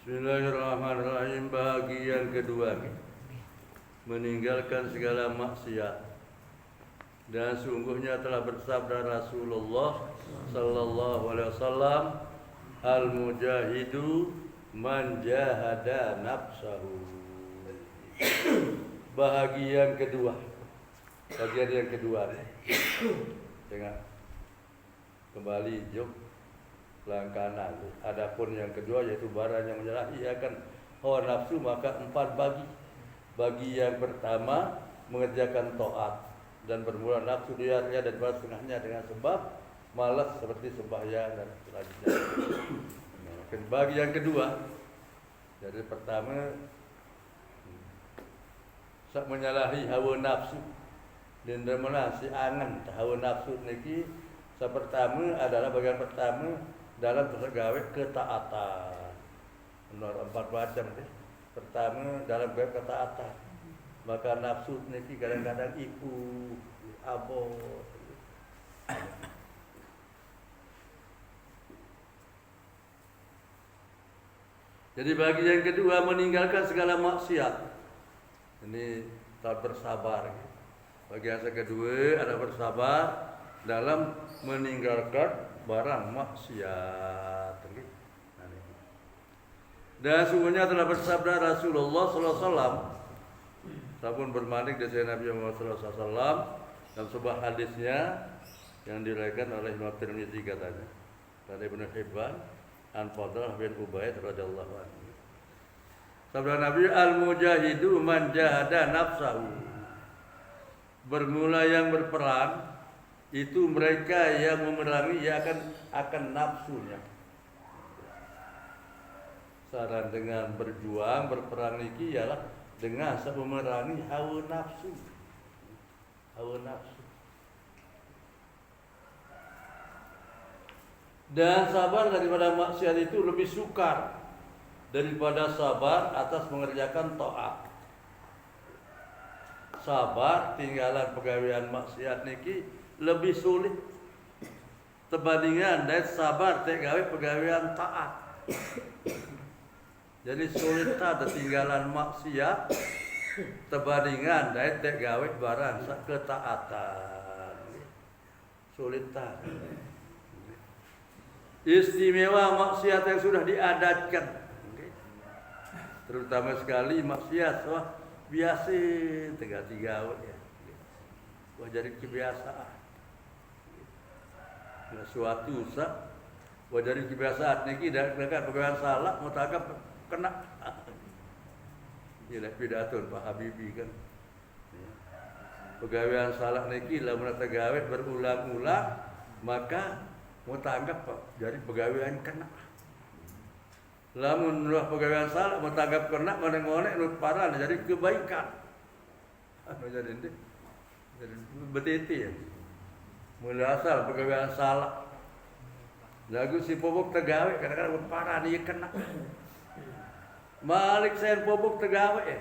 Bismillahirrahmanirrahim. Bagian kedua, meninggalkan segala maksiat. Dan sungguhnya telah bersabda Rasulullah sallallahu alaihi wasallam, al-mujahidu man jahada nafsahu. Bagian kedua. Bagian yang kedua. Tengah. Kembali jok langkana. Adapun yang kedua yaitu barang yang menyalahi akan hawa nafsu, maka 4 bagi. Bagi yang pertama mengerjakan taat dan bermula nafsu di hatinya dan balas tengahnya dengan sebab malas seperti sembahyang dan selanjutnya. Bagi yang kedua, jadi pertama menyalahi hawa nafsu dan bermula si angan hawa nafsu niki. Pertama adalah bagian pertama dalam bergawe ketaatan. Menurut 4 macam deh. Pertama dalam bergawe ketaatan. Maka nafsu niki kadang-kadang ikut abot. Jadi bagi yang kedua meninggalkan segala maksiat. Ini tak bersabar. Bagi yang kedua ada bersabar dalam meninggalkan barang maksiat. Dan sungguhnya telah bersabda Rasulullah sallallahu alaihi wasallam, sabun bermalik dari Nabi Muhammad sallallahu alaihi wasallam dalam sebuah hadisnya yang diriwayatkan oleh Imam Tirmizi katanya dari Ibnu Hibban an Fadlah bin Ubaid radhiyallahu anhu. Sabda Nabi, al-mujahidu man jahada nafsahu. Bermula yang berperang itu mereka yang memerangi akan nafsunya. Saran dengan berjuang berperang ini ialah dengan memerangi hawa nafsu. Hawa nafsu. Dan sabar daripada maksiat itu lebih sukar daripada sabar atas mengerjakan taat. Sabar tinggalan pegawaian maksiat niki lebih sulit terbandingan dan sabar tegawe pegawaian taat. Jadi sulit tak tinggalan maksiat terbandingan dan tegawe barang ketaatan. Sulit tak. Istimewa maksiat yang sudah diadatkan, terutama sekali maksiat biasa tiga ya. Wah jadi kebiasaan. Suatu dari kebiasaan niki dan mereka pegawai salah mau tanggap kena. Ini pidato Pak Habibie kan. Pegawai salah niki lamun tagawe berulang-ulang maka mau tanggap Pak jadi pegawai kena. Lamun pegawai salah mau tanggap kena mana-mana nut parah jadi kebaikan. Jadi betiti ya. Mulai asal pegawai salah. Lagu si pobok tegawe kadang-kadang parah dia kena. Malik saya pobok tegawe ya.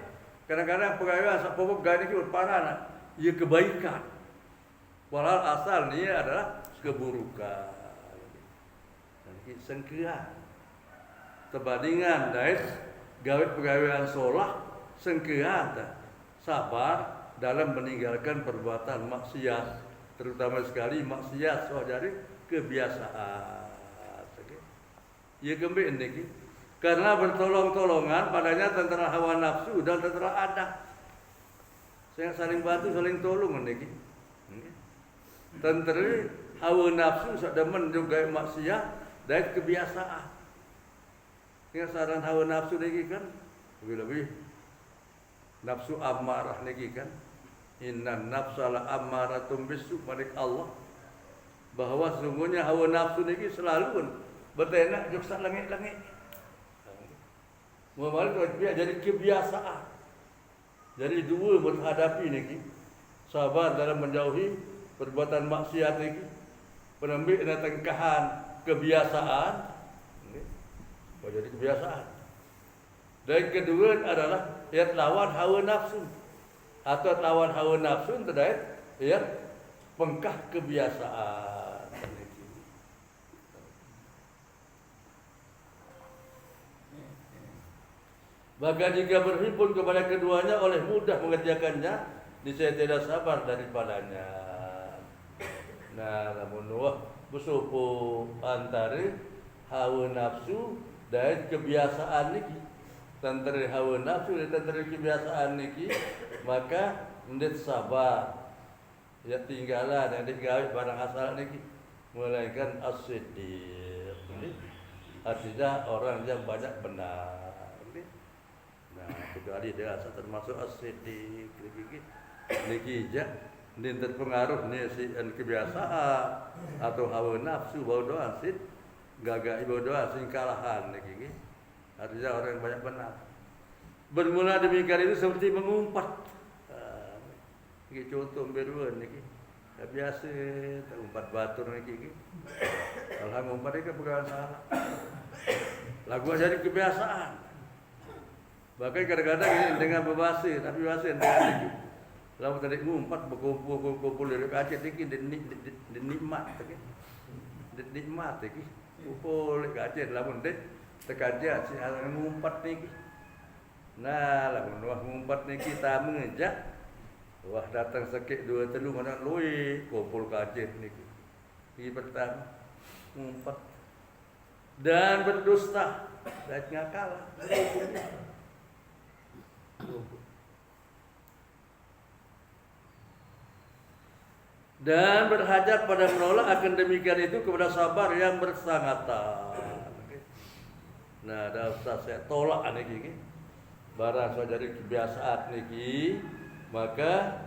Kadang-kadang pegawai asal pobok gani ki parah ia kebaikan. Walau asal dia adalah keburukan. Dan sengkira. Terbandingan dari gawe pegawai solah sengkira sabar dalam meninggalkan perbuatan maksiat. Terutama sekali maksiat jadi kebiasaan. Ya gembira niki. Karena bertolong-tolongan padanya tentara hawa nafsu dan tentara adat. Saya saling bantu, saling tolong niki. Tentara hawa nafsu demen juga maksiat dan kebiasaan. Yang saran hawa nafsu niki kan lebih nafsu amarah niki kan. Inna nafsala amaratum bisu manik Allah. Bahwa sesungguhnya hawa nafsu niki selalu bertenak joksa langit-langit. Muhammad itu jadi kebiasaan. Jadi dua menghadapi niki. Sabar dalam menjauhi perbuatan maksiat niki. Penembik dan tengkahan kebiasaan. Jadi kebiasaan. Dan kedua adalah lawan hawa nafsu. Atau lawan hawa nafsu terkait pengkah kebiasaan. Maka jika berhimpun kepada keduanya oleh mudah mengerjakannya, niscaya tidak sabar daripadanya. Nah, lamun wah bersupu antara hawa nafsu dan kebiasaan niki. Tentara hawa nafsu dan tentara kebiasaan niki, maka mendet sabar. Ya tinggalan yang digawe barang asal niki, melainkan as-siddiq. Artinya orang yang banyak benar. Nah, kecuali dia asal termasuk as-siddiq niki jak din terpengaruh ni si kebiasaan atau hawa nafsu bodoh asid gagak bodoh sing kalahan niki. Artinya orang yang banyak benar. Bermula demikian itu seperti mengumpat. Ini contoh beruan niki. Biasa umpat batur niki. Kalau umpat itu bukan salah. Lagu jadi kebiasaan. Bahkan kadang-kadang ini dengan berbahasa, tapi bahasa dengan niki. Lalu tadi ngumpat berkumpul dari Aceh niki dinikmat, dinikmat niki. Kumpul di Aceh lamun dek tekaja si alang ngumpat niki. Nah, lamun wah ngumpat niki tamu ngejak. Wah datang sakit 2-3 mana lui kumpul ke Aceh niki. Ini pertama ngumpat dan berdusta dan ngakalah. Dan berhajat pada menolak akan demikian itu kepada sabar yang bersangatan. Nah, dah usah saya tolak niki. Barang saya jadi kebiasaan niki, maka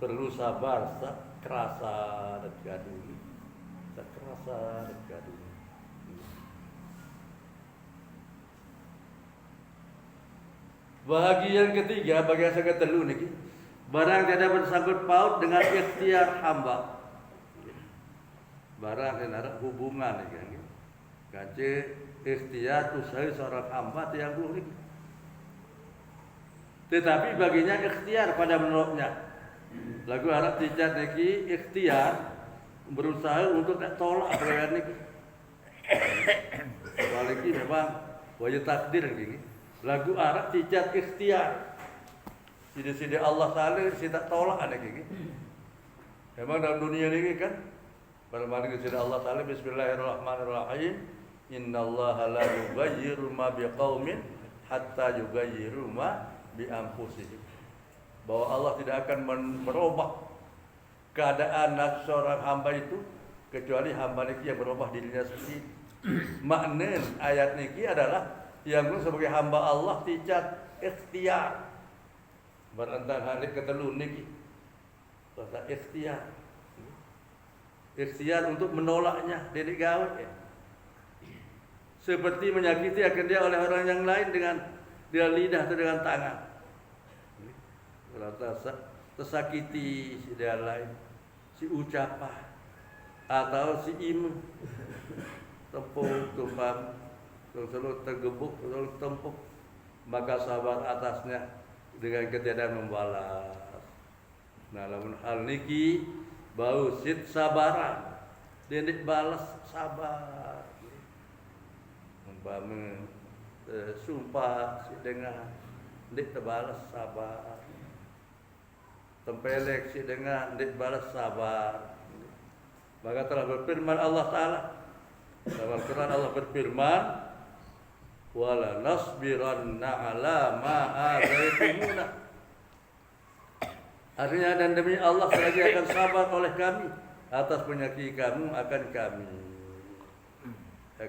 perlu sabar, kerasa dan gaduh. Kerasa dan gaduh. Bahagian ketiga, bagian yang ketelu niki, barang tidak bersangkut paut dengan ikhtiar hamba. Barang yang ada hubungan niki, kace ikhtiar usaha seorang hamba yang buruk. Tetapi baginya ikhtiar pada menolaknya. Lagu Arab tidak niki ikhtiar berusaha untuk tak tolak perkara niki. Apalagi memang wajib takdir niki. Lagu Arab tidak ikhtiar. Sidi-sidi Allah Ta'ala tidak tolak niki. Memang dalam dunia ini kan barang-barang sidi Allah Ta'ala bismillahirrahmanirrahim. Innallaha la yughayyiru ma biqaumin hatta yughayyiru ma bi anfusihim. Bahwa Allah tidak akan merubah keadaan seorang hamba itu kecuali hamba niki yang berubah dirinya sendiri. Makna ayat niki adalah yang sebagai hamba Allah tidak ikhtiar. Berantang hari ketelu niki. Kata ikhtiar. Ikhtiar untuk menolaknya dari gawe. Seperti menyakiti akan dia oleh orang yang lain dengan lidah atau dengan tangan. Tersakiti si dia lain, si ucapan atau si im tepuk tumpang, selalu tergebuk, selalu tempuk, maka sabar atasnya dengan ketiadaan membalas. Nah, lamun hal niki bau sit sabaran, dia balas sabar. Umpama sumpah si dengan dik terbalas sabar. Tempelek si dengan dik balas sabar. Maka telah berfirman Allah Ta'ala dalam Al-Quran, Allah berfirman, wala nasbiranna ala ma azaitumuna. Artinya dan demi Allah selagi akan sabar oleh kami atas penyakit kamu akan kami.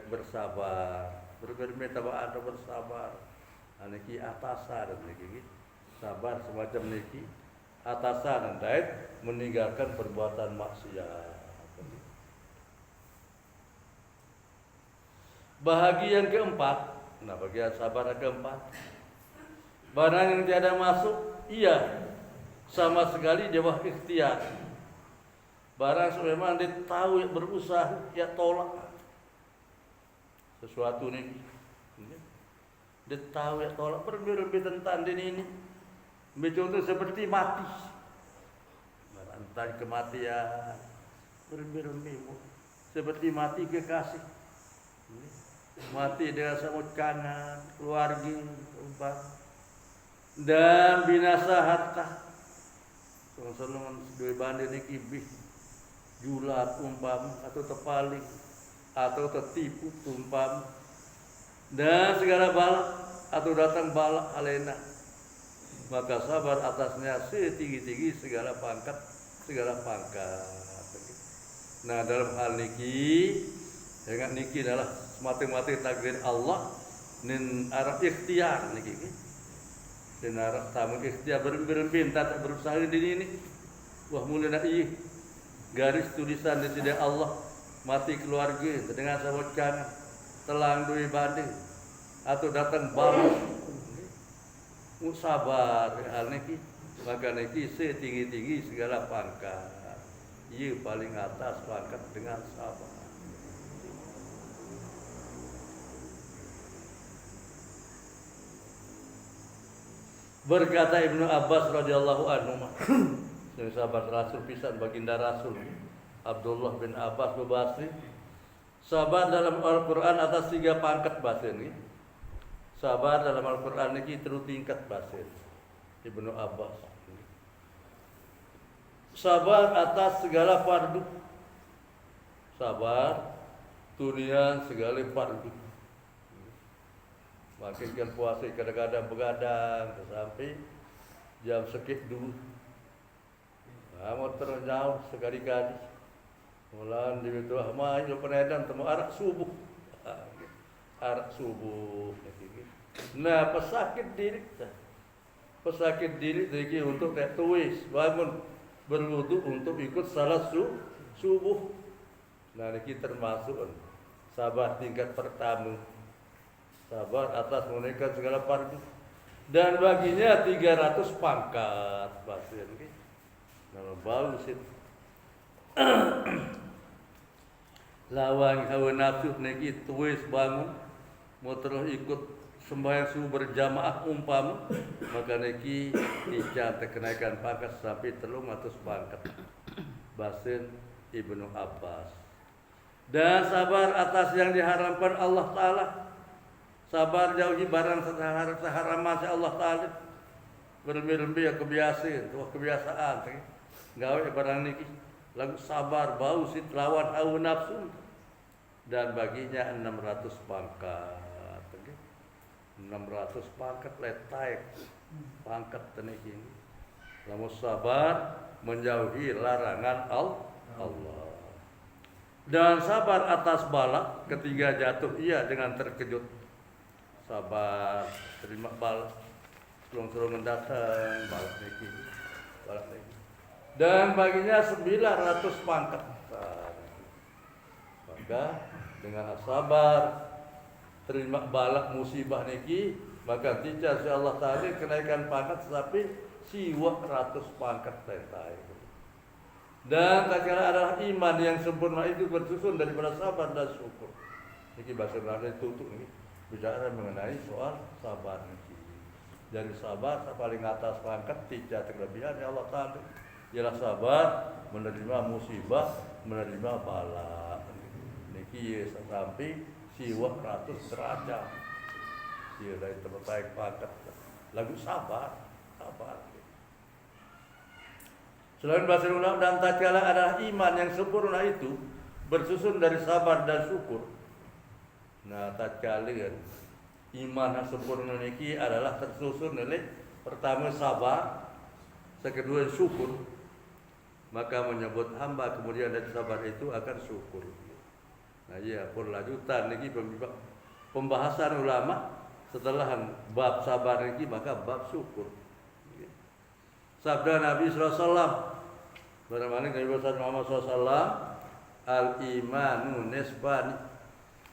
Bersabar, berminta maaf atau bersabar. Niki atasan niki, sabar semacam niki atasan dan meninggalkan perbuatan maksiat. Bahagian keempat, nah bagian sabar keempat, barang yang tiada masuk, iya sama sekali di bawah ikhtiar. Barang memang dia tahu yang berusaha, ya tolak sesuatu ni. Dia tahu ya tolak lebih tentang ini. Contoh seperti mati, tentang kematian, lebih seperti mati kekasih. Mati dengan samut kanan, keluarga, par dan binasa harta. Soalnya dua banding niki bih julat umpam atau terpaling atau tertipu umpam dan segala balak atau datang balak alena, maka sabar atasnya setinggi-tinggi segala pangkat. Nah dalam hal niki ingat niki adalah semata-mata takdir Allah nin arah ikhtiar niki nin arah tamu ikhtiar berlebih tak berusaha di ini wah mulai nak garis tulisan di sini Allah mati keluarga dengan sabot kanan telang dui banding atau datang balas sabar hal niki maka niki setinggi-tinggi segala pangkat ia paling atas pangkat dengan sabar. Berkata Ibnu Abbas radhiyallahu anhu sahabat Rasul pisan baginda Rasul Abdullah bin Abbas Basri sabar dalam Al-Quran atas 3 pangkat bahasa ini. Sabar dalam Al-Quran ini terus tingkat bahasa Ibnu Abbas. Sabar atas segala fardu. Sabar turian segala fardu. Makin puasa kadang-kadang begadang sampai jam sekit dulu. Mau terjauh sekali-kali. Mulan di itu main penedan temu arak subuh. Arak subuh. Nah, pesakit diri lagi untuk tak tuis bangun berwudu untuk ikut salat subuh. Nah, ini termasuk sabar tingkat pertama. Sabar atas menunaikan segala fardu. Dan baginya 300 pangkat pasien. Nama bagus itu. Lawang hawa nafsu niki tuis bangun mau terus ikut sembahyang subuh berjamaah umpam maka niki dicatat kenaikan pangkat sampai 300 pangkat. Basin Ibnu Abbas. Dan sabar atas yang diharamkan Allah Ta'ala. Sabar jauhi barang seharam Allah Ta'ala. Berlebih-lebih kebiasaan. Gawe barang niki lagu sabar bau sit lawan hawa nafsu dan baginya 600 pangkat. 600 pangkat letai pangkat teniki. Lamun sabar menjauhi larangan Allah. Dan sabar atas balak ketika jatuh ia dengan terkejut. Sabar terima balak selong-selong mendatang balak niki. Dan baginya 900 pangkat. Maka dengan sabar terima balak musibah niki maka tidak si Allah Ta'ala kenaikan pangkat tapi siwa 100 pangkat tetai. Dan tak kira adalah iman yang sempurna itu bersusun daripada sabar dan syukur. Niki bahasa Belanda tutup nih bicara mengenai soal sabar niki. Dari sabar paling atas pangkat tidak terlebihan ya Allah Ta'ala. Ialah sabar menerima musibah, menerima bala. Niki sampai siwa 100 derajat. Dia dari terbaik pangkat. Lagu sabar. Selain bahasa ulama dan tatkala adalah iman yang sempurna itu bersusun dari sabar dan syukur. Nah, tatkala iman yang sempurna niki adalah tersusun oleh pertama sabar, kedua syukur. Maka menyebut hamba kemudian dari sabar itu akan syukur. Nah ya pun lanjutan lagi pembahasan ulama setelah bab sabar lagi maka bab syukur. Sabda Nabi SAW bagaimana Nabi Muhammad SAW al-imanu nisbani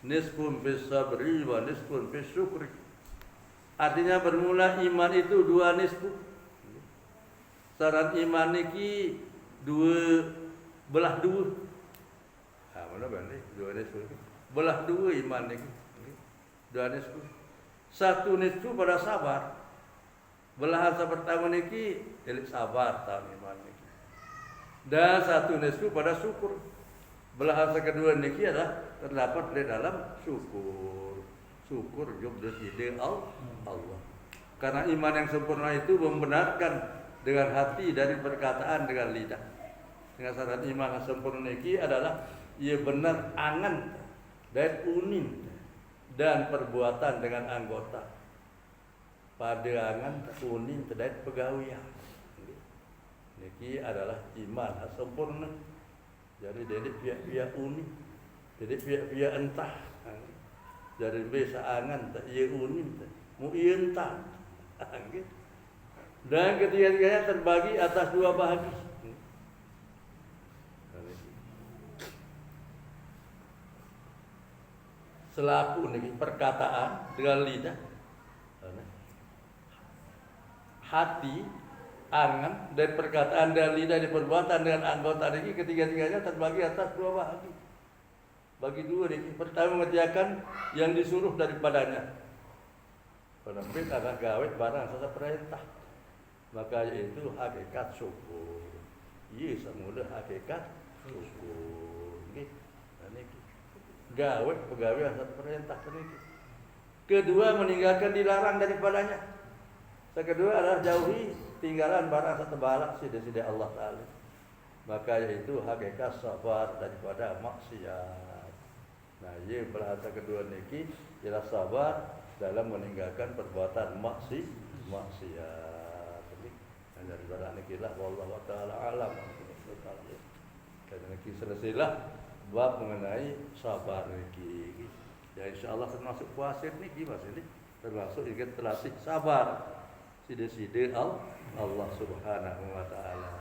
nisbun bis sabri wa nisbun bis syukri. Artinya bermula iman itu 2 nisbu. Saran iman niki belah dua. Mana balik 2 nisbu. Belah 2 iman niki. 2 nisbu. 1 nisbu pada sabar. Belahan pertama niki sabar tahun iman niki. Dan 1 nisbu pada syukur. Belahan kedua niki adalah terdapat di dalam syukur. Syukur juga ide Allah. Karena iman yang sempurna itu membenarkan dengan hati dari perkataan dengan lidah. Dengan syarat iman yang sempurna ini adalah ia benar angan dan unin dan perbuatan dengan anggota. Pada angan unin dan pegawian. Niki adalah iman yang sempurna. Jadi dari pihak-pihak unin, jadi pihak-pihak entah. Jadi biasa angan tak ia unin, mu ia entah. Dan ketiga-tiganya terbagi atas dua bahagi. Selaku ini perkataan dengan lidah, hati, angan, dan perkataan dan lidah di perbuatan dengan anggota ini ketiga-tiganya terbagi atas dua bahagi. Bagi dua ini, pertama mengerjakan yang disuruh daripadanya. Penerbit akan gawe barang sasa perintah. Maka itu hakikat syukur. Iya semula hakikat syukur. Gawe pegawai sasa perintah ini. Kedua meninggalkan dilarang daripadanya. Kedua adalah jauhi tinggalan barang satu balak sida-sida Allah Ta'ala. Maka itu hakikat sabar daripada maksiat. Nah, ia bahasa kedua niki ialah sabar dalam meninggalkan perbuatan maksiat. Jadi daripada niki lah wallahu taala alam. Dan niki selesailah bab mengenai sabar niki. Ya insyaallah termasuk puasa niki Mas ini termasuk juga terlatih sabar. Sida-sida Allah Subhanahu wa taala.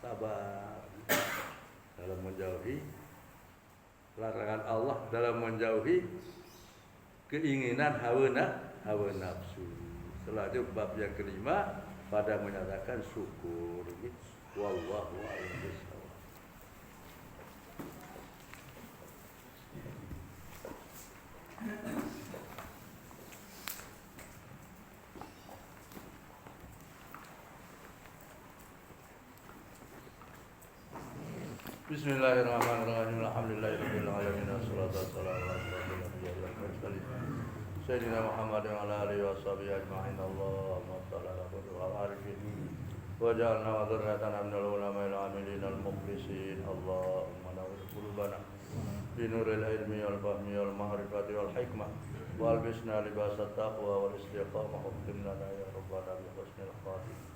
Sabar dalam menjauhi larangan Allah, dalam menjauhi keinginan hawa nafsu. Setelah itu bab yang kelima pada menyatakan syukur. Wallahu a'lam bishawab. Bismillahirrahmanirrahim. Alhamdulillahirabbil alamin wassalatu wassalamu ala asyrofil anbiya'i wal mursalin sayyidina Muhammad wa ala alihi washabihi ajma'in. Allahumma shalli ala wal arifin waj'alna wa dzurriyyatana minal ulama'il 'amilin al mukhlisin. Allahumma nawwir qulubana bi nuril ilmi wal fahmi wal ma'rifati wal hikmah wa albisna libasat taqwa wal istiqamah wa qimna ya rabbana bi husnil khatimah.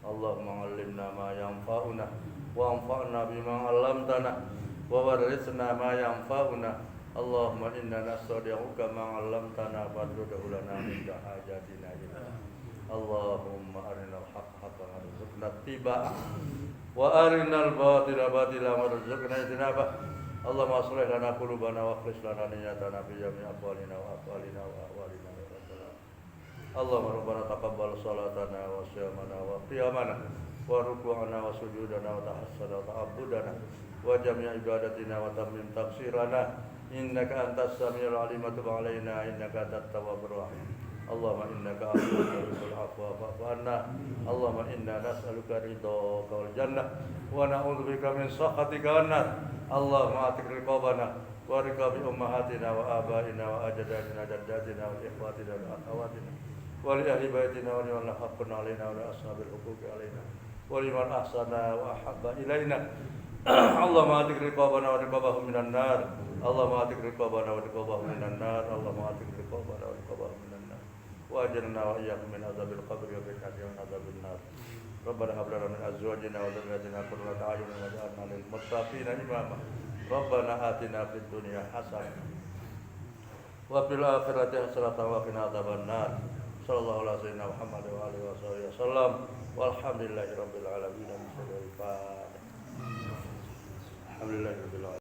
Allahumma 'allimna ma yanfa'una wa anfa'na bima 'allamtana wa warithna ma yanfa'una. Allahumma inna nastaudi'uka ma 'allamtana fardudhu lana min hajatina ila. Allahumma arinal haqqa haqqan warzuqna ittiba'ah wa arinal batila batilan warzuqna ijtinabah. Allahumma aslih lana qulubana wa akhlis lana niyyatana fi jami'i aqwalina wa aqwalina wa ahwalina. Allahumma rabbana taqabbal salatana wa siyamana wa qiyamana wa ruku'ana wa sujudana wa tahassana wa ta'abbudana wa jami'a ibadatina wa tammim taqsirana innaka antas samiul alim wa tub alaina innaka antat tawwabur rahim. Allahumma innaka afuwwun tuhibbul afwa fa'fu anna. Allahumma inna nas'aluka ridhaka wal jannah wa na'udzubika min sakhatika wan nar. Allahumma atik riqabana wa riqabi ummahatina wa abaina wa ajdadina jaddatina wa ikhwatina wa akhawatina wa li ahli baitina wa liman haqqan alaina wa li ashabil huquqi alaina wa liman ahsana wa ahabba ilaina. Allahumma atik riqabana wa riqabahum minan nar. Allahumma atik riqabana wa riqabahum minan nar. Allahumma atik riqabana wa riqabahum minan nar. Wa ajirna wa iyyakum min azabil qabri wa min azabin nar. Rabbana hab lana min azwajina wa dhurriyyatina qurrata a'yunin waj'alna lil muttaqina imama. Rabbana atina fid dunya hasanah wa fil akhirati hasanah wa qina adzaban nar. Sallallahu alaihi wasallam Muhammad wa alihi wasallam. Walhamdulillahirabbil alamin. Alhamdulillahirabbil alamin.